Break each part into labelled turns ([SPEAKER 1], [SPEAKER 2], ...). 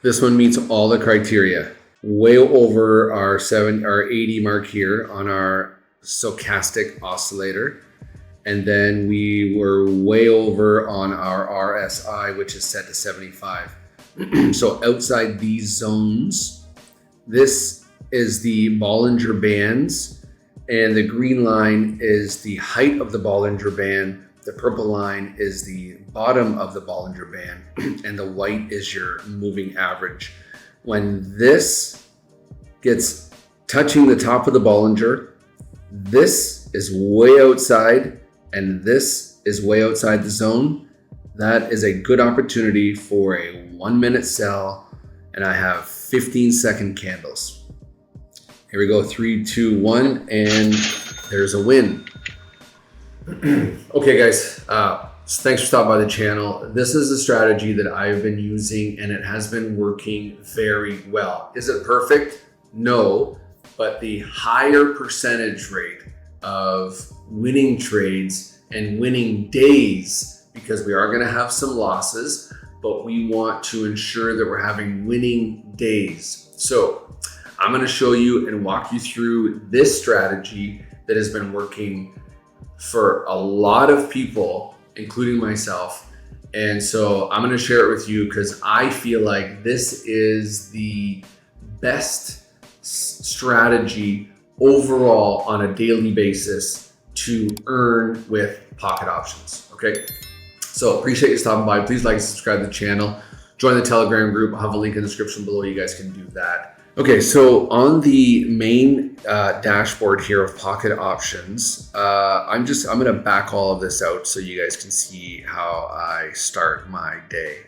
[SPEAKER 1] This one meets all the criteria. Way over our 80 mark here on our stochastic oscillator. And then we were way over on our RSI, which is set to 75. So outside these zones, this is the Bollinger Bands, and the green line is the height of the Bollinger Band. The purple line is the bottom of the Bollinger Band, and the white is your moving average. When this gets touching the top of the Bollinger, this is way outside, and this is way outside the zone. That is a good opportunity for a 1 minute sell, and I have 15-second candles. Here we go, 3, 2, 1, and there's a win. Okay guys, thanks for stopping by the channel. This is a strategy that I've been using and it has been working very well. Is it perfect? No, but the higher percentage rate of winning trades and winning days, because we are going to have some losses, but we want to ensure that we're having winning days. So I'm going to show you and walk you through this strategy that has been working for a lot of people, including myself. And so I'm going to share it with you because I feel like this is the best strategy overall on a daily basis to earn with pocket options. Okay. So appreciate you stopping by. Please like and subscribe to the channel. Join the Telegram group. I'll have a link in the description below. You guys can do that. Okay, so on the main dashboard here of pocket options, I'm gonna back all of this out so you guys can see how I start my day.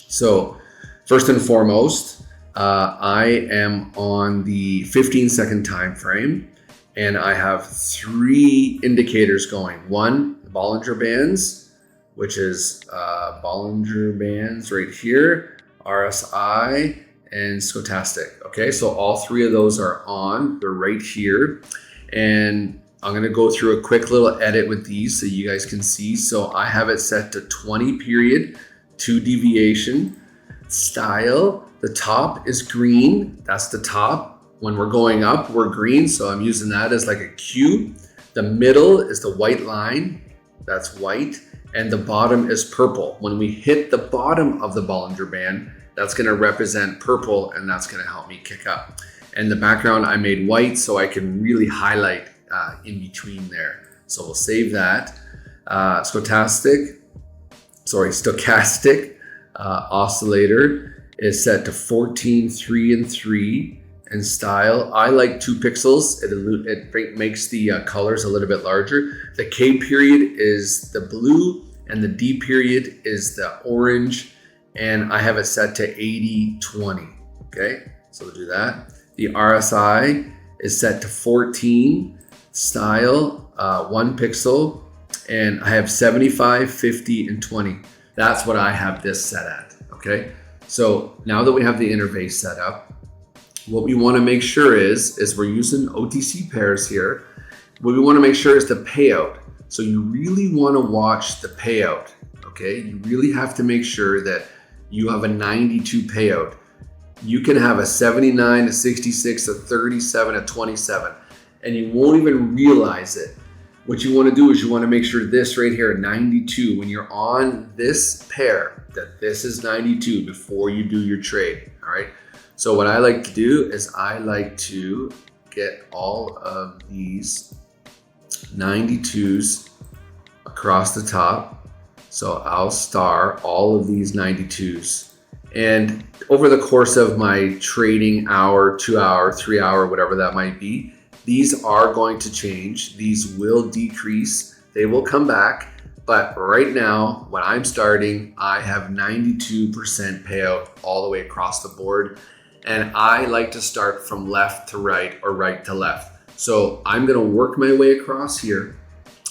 [SPEAKER 1] So first and foremost, I am on the 15-second time frame, and I have 3 indicators going. One, the Bollinger Bands, which is Bollinger Bands right here, RSI, and stochastic. Okay, so all 3 of those are on. They're right here, and I'm going to go through a quick little edit with these so you guys can see. So I have it set to 20 period, 2 deviation, style. The top is green. That's the top. When we're going up, we're green, so I'm using that as like a cue. The middle is the white line. That's white, and the bottom is purple. When we hit the bottom of the Bollinger Band, that's going to represent purple, and that's going to help me kick up. And the background I made white so I can really highlight in between there. So we'll save that. Stochastic oscillator is set to 14, 3, and 3. And style, I like 2 pixels. It makes the colors a little bit larger. The K period is the blue, and the D period is the orange. And I have it set to 80-20. Okay, so we'll do that. The RSI is set to 14, style 1 pixel, and I have 75, 50, and 20. That's what I have this set at. Okay, so now that we have the interface set up, what we want to make sure is we're using OTC pairs here. What we want to make sure is the payout. So you really want to watch the payout. Okay, you really have to make sure that you have a 92 payout. You can have a 79, a 66, a 37, a 27, and you won't even realize it. What you want to do is you want to make sure this right here, 92, when you're on this pair, that this is 92 before you do your trade. All right. So what I like to do is I like to get all of these 92s across the top. So I'll star all of these 92s. And over the course of my trading hour, 2 hour, 3 hour, whatever that might be, these are going to change. These will decrease. They will come back. But right now, when I'm starting, I have 92% payout all the way across the board. And I like to start from left to right or right to left. So I'm going to work my way across here,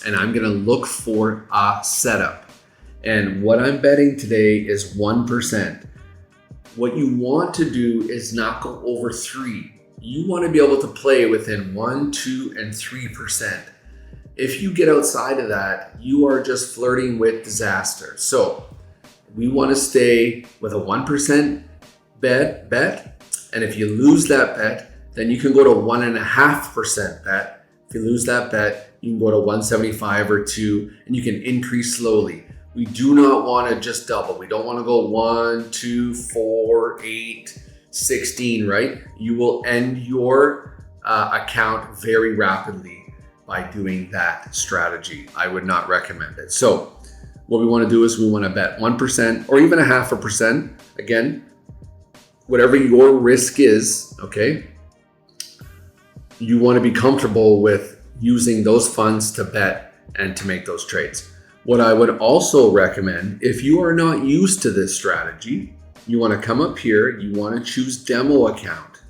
[SPEAKER 1] and I'm going to look for a setup. And what I'm betting today is 1%. What you want to do is not go over 3. You want to be able to play within 1, 2, and 3%. If you get outside of that, you are just flirting with disaster. So we want to stay with a 1% bet. And if you lose that bet, then you can go to 1.5% bet. If you lose that bet, you can go to 175 or 2, and you can increase slowly. We do not want to just double. We don't want to go 1, 2, 4, 8, 16, right? You will end your account very rapidly by doing that strategy. I would not recommend it. So what we want to do is we want to bet 1% or even 0.5%. Again, whatever your risk is, okay? You want to be comfortable with using those funds to bet and to make those trades. What I would also recommend, if you are not used to this strategy, you want to come up here, you want to choose demo account,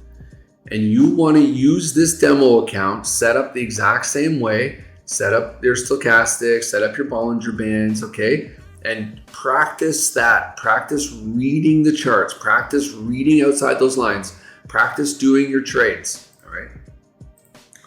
[SPEAKER 1] and you want to use this demo account, set up the exact same way, set up your stochastic, set up your Bollinger Bands, okay? And practice that, practice reading the charts, practice reading outside those lines, practice doing your trades, all right?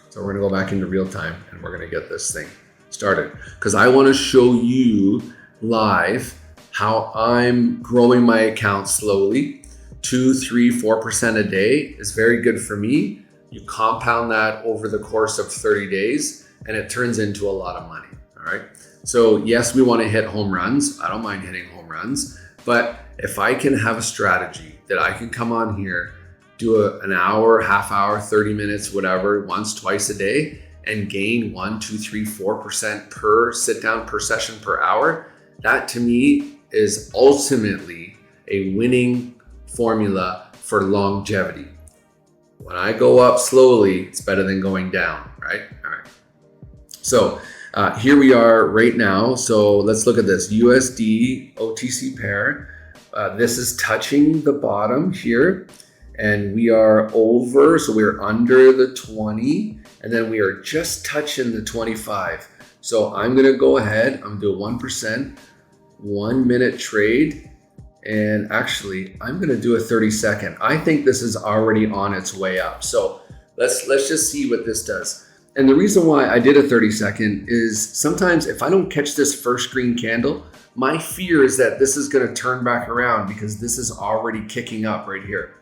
[SPEAKER 1] So we're gonna go back into real time and we're gonna get this thing started because I wanna show you live how I'm growing my account slowly. 2, 3, 4% a day is very good for me. You compound that over the course of 30 days and it turns into a lot of money, all right? So yes, we want to hit home runs. I don't mind hitting home runs, but if I can have a strategy that I can come on here, do an hour, half hour, 30 minutes, whatever, once, twice a day, and gain 1, 2, 3, 4% per sit down, per session, per hour, that to me is ultimately a winning formula for longevity. When I go up slowly, it's better than going down, right? All right. So here we are right now. So let's look at this USD OTC pair. This is touching the bottom here and we are over. So we're under the 20 and then we are just touching the 25. So I'm going to go ahead. I'm going to do a 1%, 1 minute trade. And actually I'm going to do a 30-second. I think this is already on its way up. So let's just see what this does. And the reason why I did a 30-second is sometimes if I don't catch this first green candle, my fear is that this is going to turn back around because this is already kicking up right here.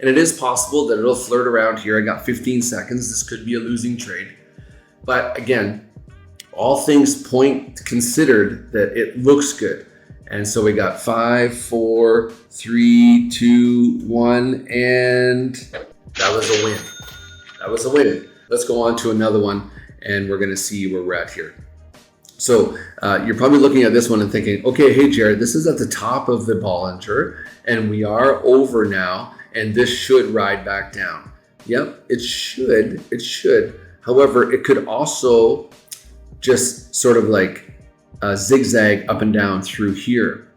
[SPEAKER 1] And it is possible that it'll flirt around here. I got 15 seconds. This could be a losing trade. But again, all things considered that it looks good. And so we got 5, 4, 3, 2, 1, and that was a win. That was a win. Let's go on to another one and we're gonna see where we're at here. So you're probably looking at this one and thinking, okay, hey Jared, this is at the top of the Bollinger and we are over now and this should ride back down. Yep, it should. However, it could also just sort of like zigzag up and down through here.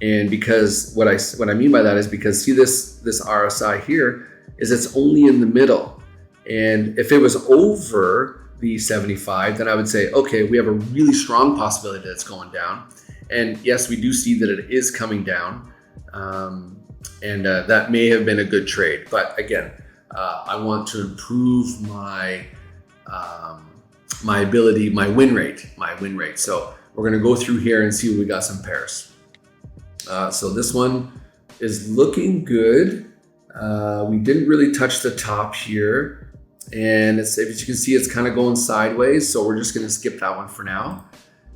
[SPEAKER 1] And because what I mean by that is because see this RSI here is it's only in the middle. And if it was over the 75, then I would say, okay, we have a really strong possibility that it's going down. And yes, we do see that it is coming down. And that may have been a good trade. But again, I want to improve my ability, my win rate. So we're gonna go through here and see what we got some pairs. So this one is looking good. We didn't really touch the top here. And as you can see, it's kind of going sideways. So we're just going to skip that one for now.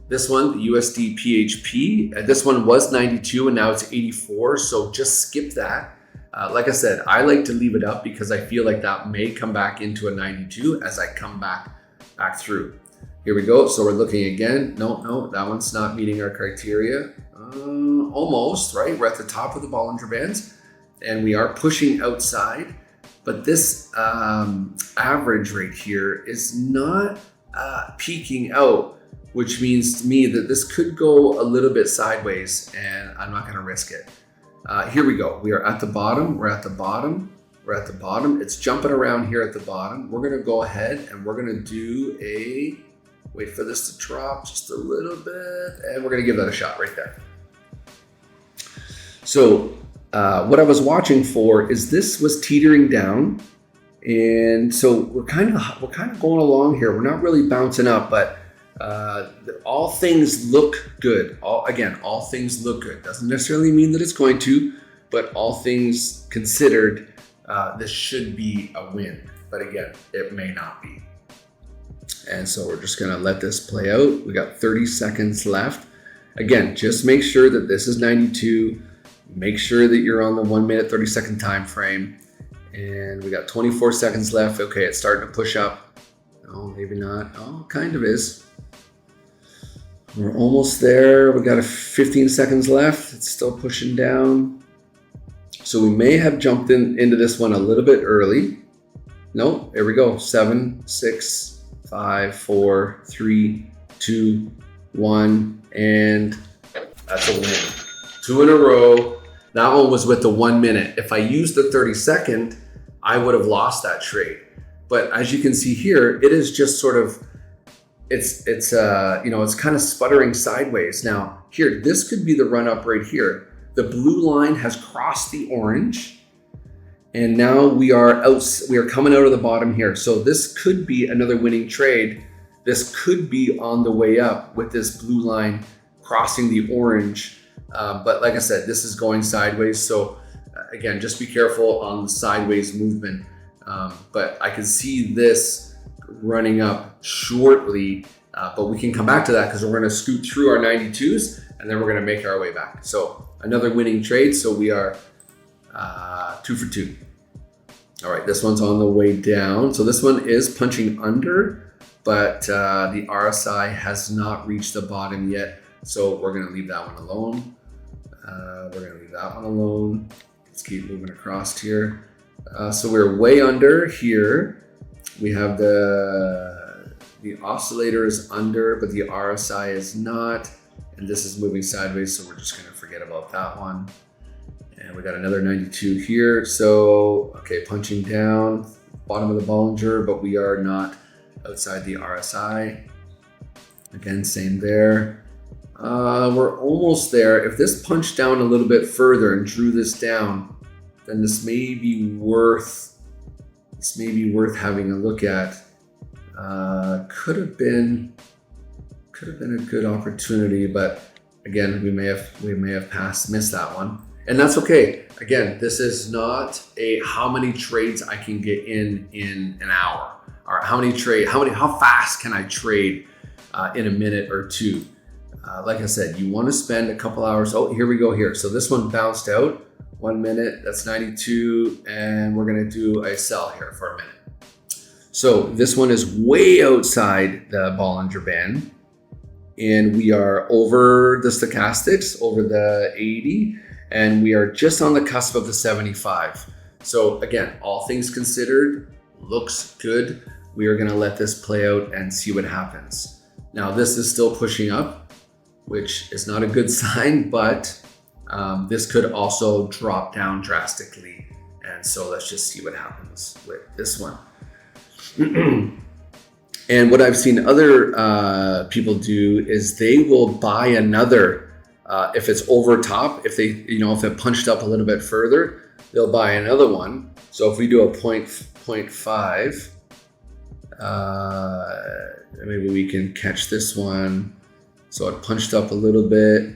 [SPEAKER 1] This one, the USD PHP, this one was 92 and now it's 84. So just skip that. Like I said, I like to leave it up because I feel like that may come back into a 92 as I come back through. Here we go. So we're looking again. No, that one's not meeting our criteria. Almost, right? We're at the top of the Bollinger Bands and we are pushing outside. But this average right here is not peaking out, which means to me that this could go a little bit sideways and I'm not gonna risk it. Here we go. We are at the bottom. We're at the bottom. It's jumping around here at the bottom. We're gonna go ahead and we're gonna do wait for this to drop just a little bit and we're gonna give that a shot right there. So what I was watching for is this was teetering down, and so we're kind of going along here. We're not really bouncing up, but All things look good. All things look good. Doesn't necessarily mean that it's going to, but all things considered, this should be a win. But again, it may not be. And so we're just gonna let this play out. We got 30 seconds left. Again, just make sure that this is 92. Make sure that you're on the 1 minute, 30 second time frame. And we got 24 seconds left. Okay, it's starting to push up. Oh, maybe not. Oh, kind of is. We're almost there. We got 15 seconds left. It's still pushing down. So we may have jumped into this one a little bit early. No, here we go. 7, 6, 5, 4, 3, 2, 1, and that's a win. 2 in a row. That one was with the 1 minute. If I used the 30 second, I would have lost that trade. But as you can see here, it is just sort of, it's kind of sputtering sideways. Now here, this could be the run up right here. The blue line has crossed the orange, and now we are coming out of the bottom here. So this could be another winning trade. This could be on the way up with this blue line crossing the orange. But like I said, this is going sideways. So again, just be careful on the sideways movement. But I can see this running up shortly, but we can come back to that because we're going to scoot through our 92s and then we're going to make our way back. So another winning trade. So we are 2 for 2. All right, this one's on the way down. So this one is punching under, but the RSI has not reached the bottom yet. So we're going to leave that one alone. Let's keep moving across here. So we're way under here. We have the oscillator is under, but the RSI is not. And this is moving sideways, so we're just gonna forget about that one. And we got another 92 here. So, okay, punching down, bottom of the Bollinger, but we are not outside the RSI. Again, same there. We're almost there. If this punched down a little bit further and drew this down, then this may be worth having a look at. Could have been a good opportunity, but again, we may have missed that one, and that's okay. Again, this is not a how many trades I can get in an hour, or how fast can I trade in a minute or two. Like I said, you want to spend a couple hours. Oh, here we go here. So this one bounced out. 1 minute, that's 92, and we're gonna do a sell here for a minute. So this one is way outside the Bollinger Band, and we are over the stochastics, over the 80, and we are just on the cusp of the 75. So again, all things considered, looks good. We are gonna let this play out and see what happens. Now this is still pushing up, which is not a good sign, but this could also drop down drastically. And so let's just see what happens with this one. And what I've seen other people do is they will buy another, if it's over top, if it punched up a little bit further, they'll buy another one. So if we do a 0.5, maybe we can catch this one. So it punched up a little bit.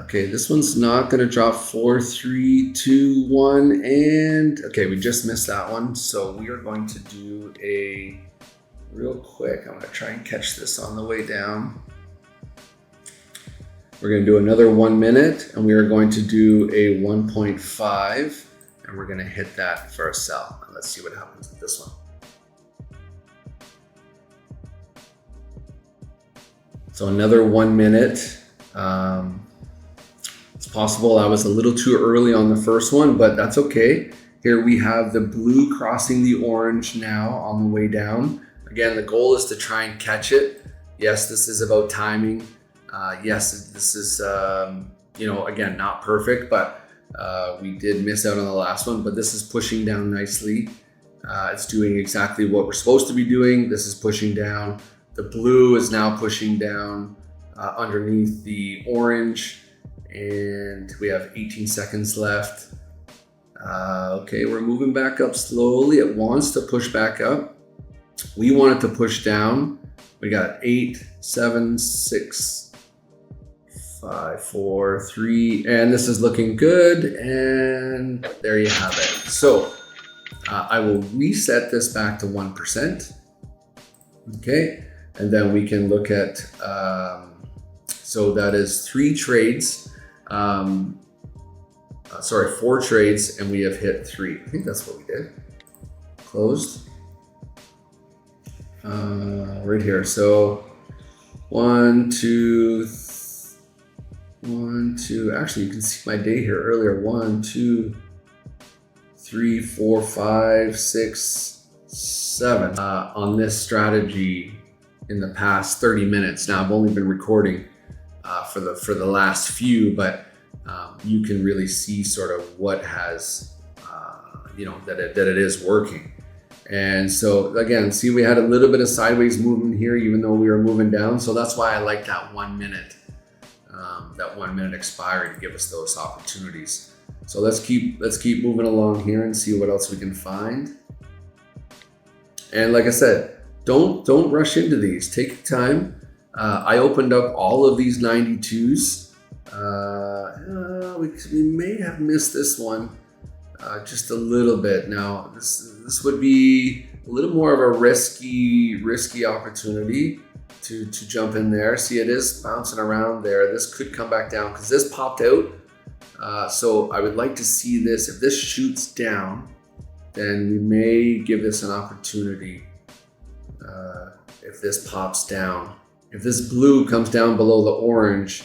[SPEAKER 1] Okay, this one's not gonna drop. 4, 3, 2, 1, and okay, we just missed that one. So we are going to do a real quick. I'm gonna try and catch this on the way down. We're gonna do another 1 minute, and we are going to do a 1.5, and we're gonna hit that for a sell. And let's see what happens with this one. So another 1 minute. It's possible I was a little too early on the first one, but that's okay. Here we have the blue crossing the orange now on the way down. Again, the goal is to try and catch it. Yes, this is about timing. Yes, this is, again, not perfect, but we did miss out on the last one, but this is pushing down nicely. It's doing exactly what we're supposed to be doing. This is pushing down. The blue is now pushing down underneath the orange, and we have 18 seconds left. Okay, we're moving back up slowly. It wants to push back up. We want it to push down, We got 8, 7, 6, 5, 4, 3, and this is looking good. And there you have it. So I will reset this back to 1%. Okay, and then we can look at, so that is 3 trades. Sorry, 4 trades, and we have hit 3. I think that's what we did. Closed. Right here. So 1, 2, 1, 2. Actually, you can see my day here earlier. 1, 2, 3, 4, 5, 6, 7. On this strategy in the past 30 minutes. Now I've only been recording for the last few, but you can really see sort of what has, that it is working. And so again, see, we had a little bit of sideways movement here, even though we were moving down. So that's why I like that 1 minute, that 1 minute expiry to give us those opportunities. So let's keep moving along here and see what else we can find. And like I said, don't rush into these. Take your time. I opened up all of these 92s. We may have missed this one just a little bit. Now this would be a little more of a risky opportunity to jump in there. See, it is bouncing around there. This could come back down because this popped out. So I would like to see this. If this shoots down, then we may give this an opportunity. If this pops down, if this blue comes down below the orange,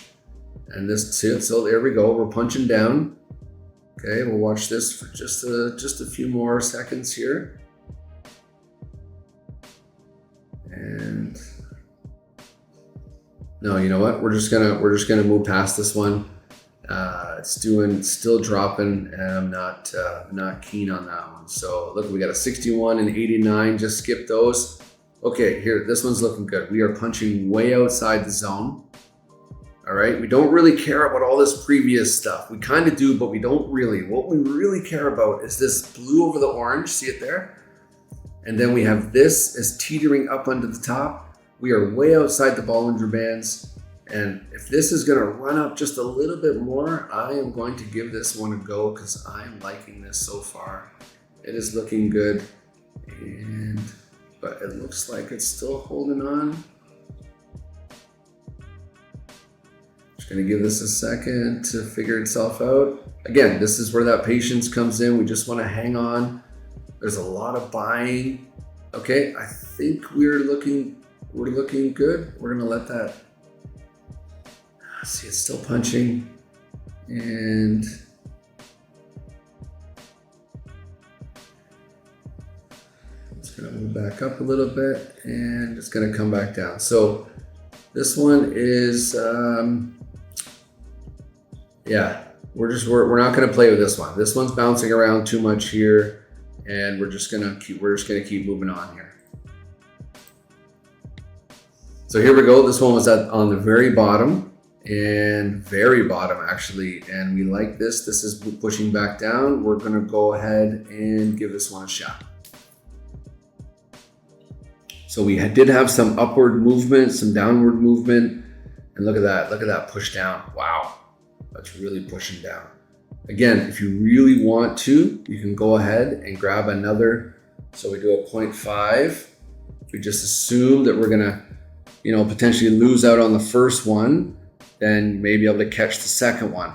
[SPEAKER 1] and this too, so there we go. We're punching down. Okay, we'll watch this for just a few more seconds here. And no, you know what? We're just gonna move past this one. It's still dropping, and I'm not keen on that one. So look, we got a 61 and 89. Just skip those. Okay, here, this one's looking good. We are punching way outside the zone. All right, we don't really care about all this previous stuff. We kind of do, but we don't really. What we really care about is this blue over the orange. See it there? And then we have this as teetering up under the top. We are way outside the Bollinger Bands. And if this is going to run up just a little bit more, I am going to give this one a go because I'm liking this so far. It is looking good. But it looks like it's still holding on. Going to give this a second to figure itself out. Again, this is where that patience comes in. We just want to hang on. There's a lot of buying. Okay, I think we're looking good. We're going to let that. See, it's still punching, and it's going to move back up a little bit, and it's going to come back down. So this one is. Yeah, we're not going to play with this one. This one's bouncing around too much here, and we're just gonna keep moving on here. So here we go. This one was on the very bottom, actually, and we like this. This is pushing back down. We're going to go ahead and give this one a shot. So we did have some upward movement, some downward movement, and look at that push down. Wow. That's really pushing down. Again, if you really want to, you can go ahead and grab another. So we do a 0.5. We just assume that we're gonna, potentially lose out on the first one, then you may be able to catch the second one.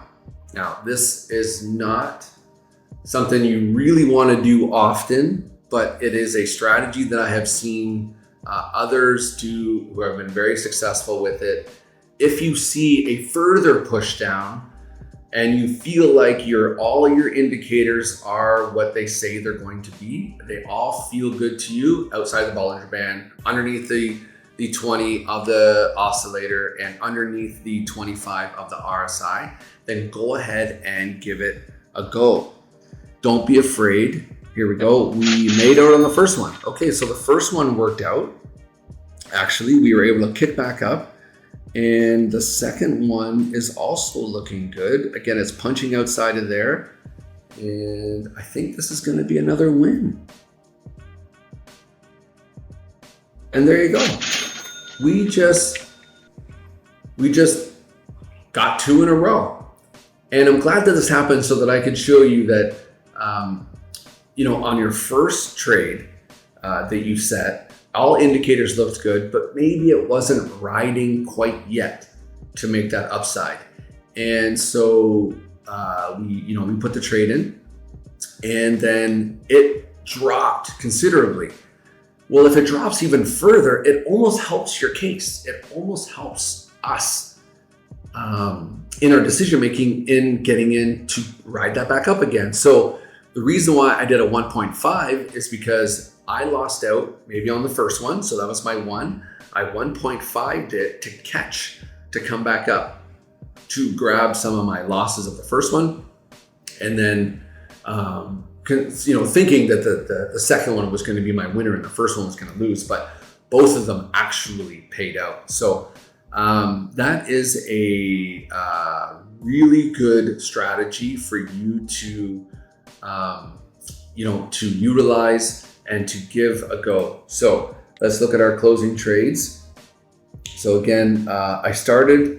[SPEAKER 1] Now, this is not something you really want to do often, but it is a strategy that I have seen others do who have been very successful with it. If you see a further push down and you feel like all of your indicators are what they say they're going to be, they all feel good to you outside the Bollinger Band, underneath the 20 of the oscillator and underneath the 25 of the RSI, then go ahead and give it a go. Don't be afraid. Here we go. We made out on the first one. Okay, so the first one worked out. Actually, we were able to kick back up. And the second one is also looking good. Again, it's punching outside of there. And I think this is going to be another win. And there you go. we just got 2 in a row. And I'm glad that this happened so that I could show you that, on your first trade that you set, all indicators looked good, but maybe it wasn't riding quite yet to make that upside. And so we put the trade in, and then it dropped considerably. Well, if it drops even further, it almost helps your case. It almost helps us in our decision making in getting in to ride that back up again. So the reason why I did a 1.5 is because I lost out maybe on the first one. So that was my 1. I 1.5'd it to catch, to come back up, to grab some of my losses of the first one. And then, thinking that the second one was going to be my winner and the first one was going to lose, but both of them actually paid out. So that is a really good strategy for you to, to utilize and to give a go. So let's look at our closing trades. So again, I started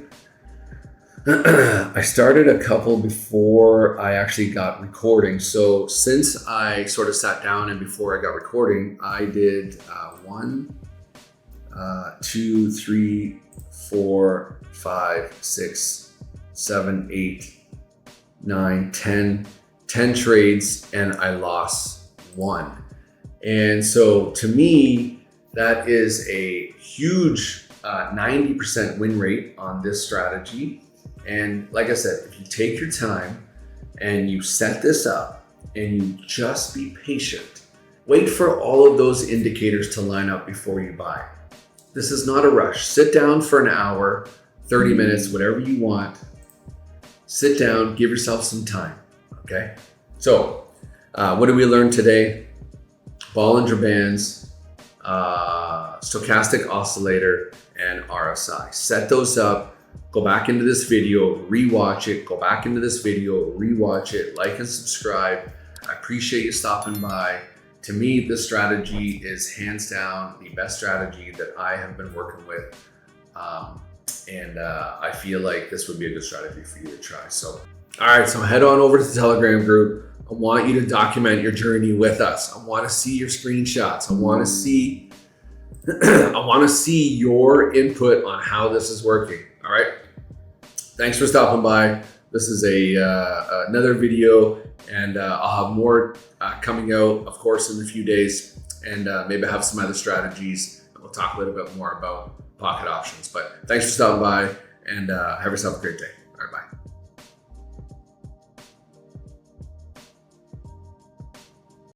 [SPEAKER 1] a couple before I actually got recording. So since I sort of sat down and before I got recording, I did 1, 2, 3, 4, 5, 6, 7, 8, 9, 10 trades, and I lost 1. And so to me, that is a huge 90% win rate on this strategy. And like I said, if you take your time and you set this up and you just be patient, wait for all of those indicators to line up before you buy. This is not a rush. Sit down for an hour, 30 minutes, whatever you want. Sit down, give yourself some time, okay? So what did we learn today? Bollinger Bands, stochastic oscillator, and RSI. Set those up, go back into this video, rewatch it, go back into this video, rewatch it, like and subscribe. I appreciate you stopping by. To me, this strategy is hands down the best strategy that I have been working with. And I feel like this would be a good strategy for you to try. So, all right, so head on over to the Telegram group. I want you to document your journey with us. I want to see your screenshots. I want to see your input on how this is working. All right. Thanks for stopping by. This is another video, and I'll have more coming out, of course, in a few days, and maybe have some other strategies. We'll talk a little bit more about pocket options. But thanks for stopping by, and have yourself a great day.